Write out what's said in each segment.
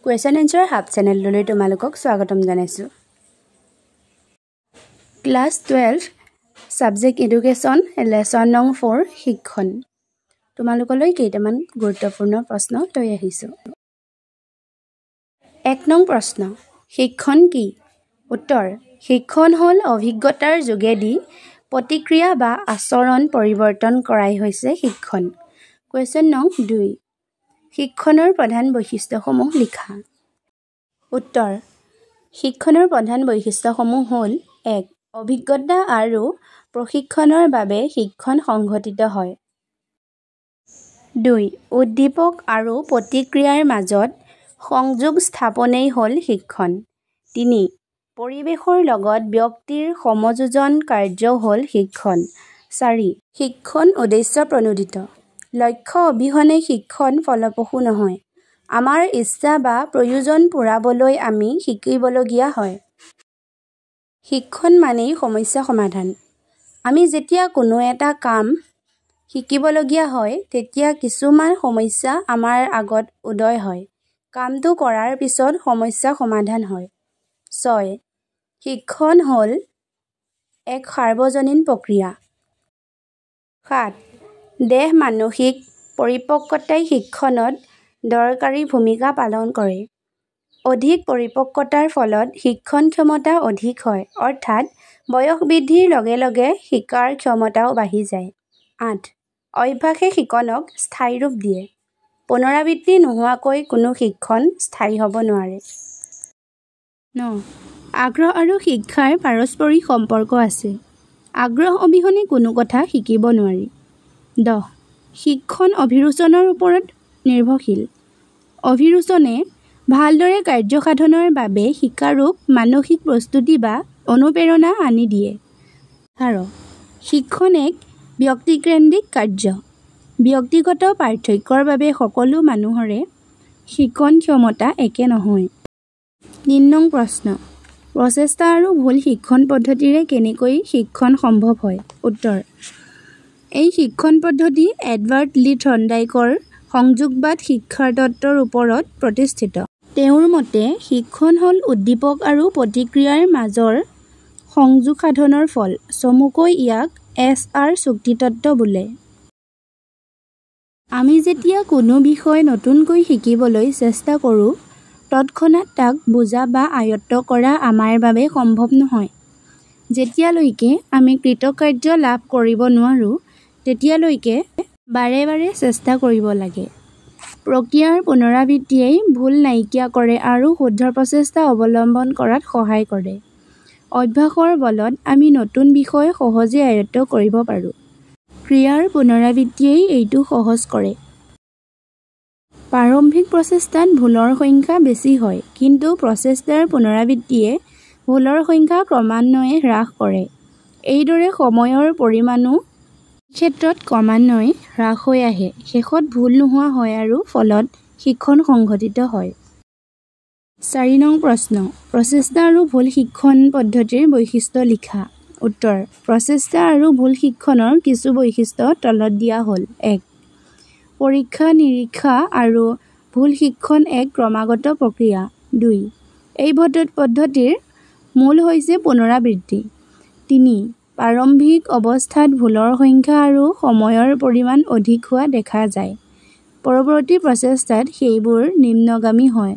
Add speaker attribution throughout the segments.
Speaker 1: Question Answer Hub channel lole tumalukok swagatam janaisu. Class 12 Subject Education Lesson Nong 4 Shikkon. Tumalukoloi keitaman guruttopurno proshno loi ahisu. 1 nong proshno Shikkon ki? Uttor Shikkon hol obhiggotar jogedi protikriya ba achoron poriborton korai hoise shikkon. Question nong 2 শিক্ষণৰ প্ৰধান বৈশিষ্ট্যসমূহ লিখা। উত্তৰ শিক্ষণৰ প্ৰধান বৈশিষ্ট্যসমূহ হ'ল 1 অভিজ্ঞতা আৰু প্ৰশিক্ষণৰ বাবে শিক্ষণ সংঘটিত হয়। 2 উদ্দীপক আৰু প্ৰতিক্ৰিয়াৰ মাজত সংযোগ স্থাপনেই হ'ল শিক্ষণ। 3 পৰিৱেশৰ লগত ব্যক্তিৰ সমযোজন কাৰ্য হ'ল শিক্ষণ। 4 শিক্ষণ উদ্দেশ্য প্ৰণোদিত। লক্ষ্য অবিহনে শিক্ষণ ফলপ্ৰসূ নহয়। আমাৰ ইচ্ছা বা প্ৰয়োজন পূৰাবলৈ আমি শিকিবলগীয়া হয়। শিক্ষণ মানেই সমস্যা সমাধান। আমি যেতিয়া কোনো এটা কাম শিকিবলগীয়া হয় তেতিয়া কিছুমান সমস্যা আমাৰ আগত উদয় হয়। কামটো কৰাৰ পিছত সমস্যা সমাধান হয়। 6 শিক্ষণ হ'ল এক সাৰ্বজনীন প্ৰক্ৰিয়া। 7 দেহ মানসিক পৰিপক্কতাই শিক্ষণত দৰকাৰী ভূমিকা পালন কৰে। অধিক পৰিপক্কতাৰ ফলত শিক্ষণ ক্ষমতা অধিক হয়, অৰ্থাৎ বয়স বৃদ্ধিৰ লগে লগে শিকাৰ ক্ষমতাও বাঢ়ি যায়। 8 অভ্যাসে শিক্ষণক স্থায়ী ৰূপ দিয়ে। পুনৰাবৃত্তি নোহোৱাকৈ কোনো শিক্ষণ স্থায়ী হ'ব নোৱাৰে। 9 আগ্ৰহ আৰু শিক্ষাৰ পাৰস্পৰিক সম্পৰ্ক আছে। আগ্ৰহ অবিহনে কোনো কথা শিকিব নোৱাৰি। 10 শিক্ষণ অভিৰুচনৰ ওপৰত নিৰ্ভৰশীল। অভিৰুচনে ভালদৰে কাৰ্যসাধনৰ বাবে শিকাৰুক মানসিক প্ৰস্তুতি বা অনুপ্ৰেৰণা আনি দিয়ে। 11 শিক্ষণ এক ব্যক্তিকেন্দ্ৰিক কাৰ্য। ব্যক্তিগত পাৰ্থক্যৰ বাবে সকলো মানুহৰে শিক্ষণ ক্ষমতা একে নহয়। 3 নং প্ৰশ্ন প্ৰচেষ্টা আৰু ভুল শিক্ষণ পদ্ধতিৰে কেনেকৈ শিক্ষণ সম্ভৱ হয়? উত্তৰ এই শিক্ষণ পদ্ধতি এডৱাৰ্ড লি থৰ্ণ্ডাইকৰ সংযোগবাদ শিক্ষাৰ তত্ত্বৰ ওপৰত প্ৰতিষ্ঠিত। তেওঁৰ মতে শিক্ষণ হ'ল উদ্দীপক আৰু প্ৰতিক্ৰিয়াৰ মাজৰ সংযোগ সাধনৰ ফল। চমুকৈ ইয়াক এছ.আৰ. চুক্তিতত্ত্ব বোলে। আমি যেতিয়া কোনো বিষয় নতুনকৈ শিকিবলৈ চেষ্টা কৰোঁ তৎক্ষণাত তাক বুজা বা আয়ত্ত কৰা আমাৰ বাবে সম্ভৱ নহয়। যেতিয়ালৈকে আমি কৃতকাৰ্য লাভ কৰিব নোৱাৰোঁ তেতিয়ালৈকে বাৰে বাৰে চেষ্টা কৰিব লাগে। প্ৰক্ৰিয়াৰ পুনৰাবৃত্তিয়েই ভুল নাইকিয়া কৰে আৰু শুদ্ধ প্ৰচেষ্টা অৱলম্বন কৰাত সহায় কৰে। অভ্যাসৰ বলত আমি নতুন বিষয় সহজে আয়ত্ত কৰিব পাৰোঁ। ক্ৰিয়াৰ পুনৰাবৃত্তিয়েই এইটো সহজ কৰে। প্ৰাৰম্ভিক প্ৰচেষ্টাত ভুলৰ সংখ্যা বেছি হয়, কিন্তু প্ৰচেষ্টাৰ পুনৰাবৃত্তিয়ে ভুলৰ সংখ্যা ক্ৰমান্বয়ে হ্ৰাস কৰে। এইদৰে সময়ৰ পৰিমাণো ক্ষেত্ৰত ক্ৰমান্বয়ে হ্ৰাস হৈ আহে। শেষত ভুল নোহোৱা হয় আৰু ফলত শিক্ষণ সংঘটিত হয়। 4 নং প্ৰশ্ন প্ৰচেষ্টা আৰু ভুল শিক্ষণ পদ্ধতিৰ বৈশিষ্ট্য লিখা। উত্তৰ প্ৰচেষ্টা আৰু ভুল শিক্ষণৰ কিছু বৈশিষ্ট্য তলত দিয়া হ'ল। 1 পৰীক্ষা নিৰীক্ষা আৰু ভুল শিক্ষণ এক ক্ৰমাগত প্ৰক্ৰিয়া। 2 এই পদ্ধতিৰ মূল হৈছে পুনৰাবৃত্তি। 3 প্ৰাৰম্ভিক অৱস্থাত ভুলৰ সংখ্যা আৰু সময়ৰ পৰিমাণ অধিক হোৱা দেখা যায়। পৰৱৰ্তী প্ৰচেষ্টাত সেইবোৰ নিম্নগামী হয়।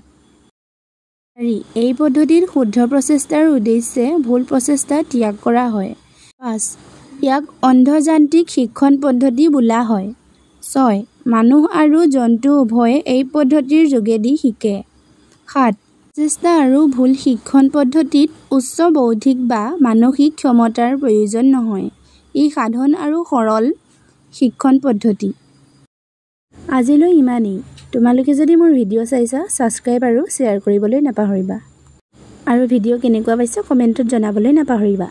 Speaker 1: 4 এই পদ্ধতিত শুদ্ধ প্ৰচেষ্টাৰ উদ্দেশ্যে ভুল প্ৰচেষ্টা ত্যাগ কৰা হয়। 5 ইয়াক অন্ধযান্ত্ৰিক শিক্ষণ পদ্ধতি বোলা হয়। 6 মানুহ আৰু জন্তু উভয়ে এই পদ্ধতিৰ যোগেদি শিকে। 7 প্ৰচেষ্টা আৰু ভুল শিক্ষণ পদ্ধতিত উচ্চ বৌদ্ধিক বা মানসিক ক্ষমতাৰ প্ৰয়োজন নহয়। ই সাধাৰণ আৰু সৰল শিক্ষণ পদ্ধতি। আজিলৈ ইমানেই। তোমালোকে যদি মোৰ ভিডিঅ' চাইছা ছাবস্ক্ৰাইব আৰু শ্বেয়াৰ কৰিবলৈ নাপাহৰিবা। আৰু ভিডিঅ' কেনেকুৱা পাইছা কমেণ্টত জনাবলৈ নাপাহৰিবা।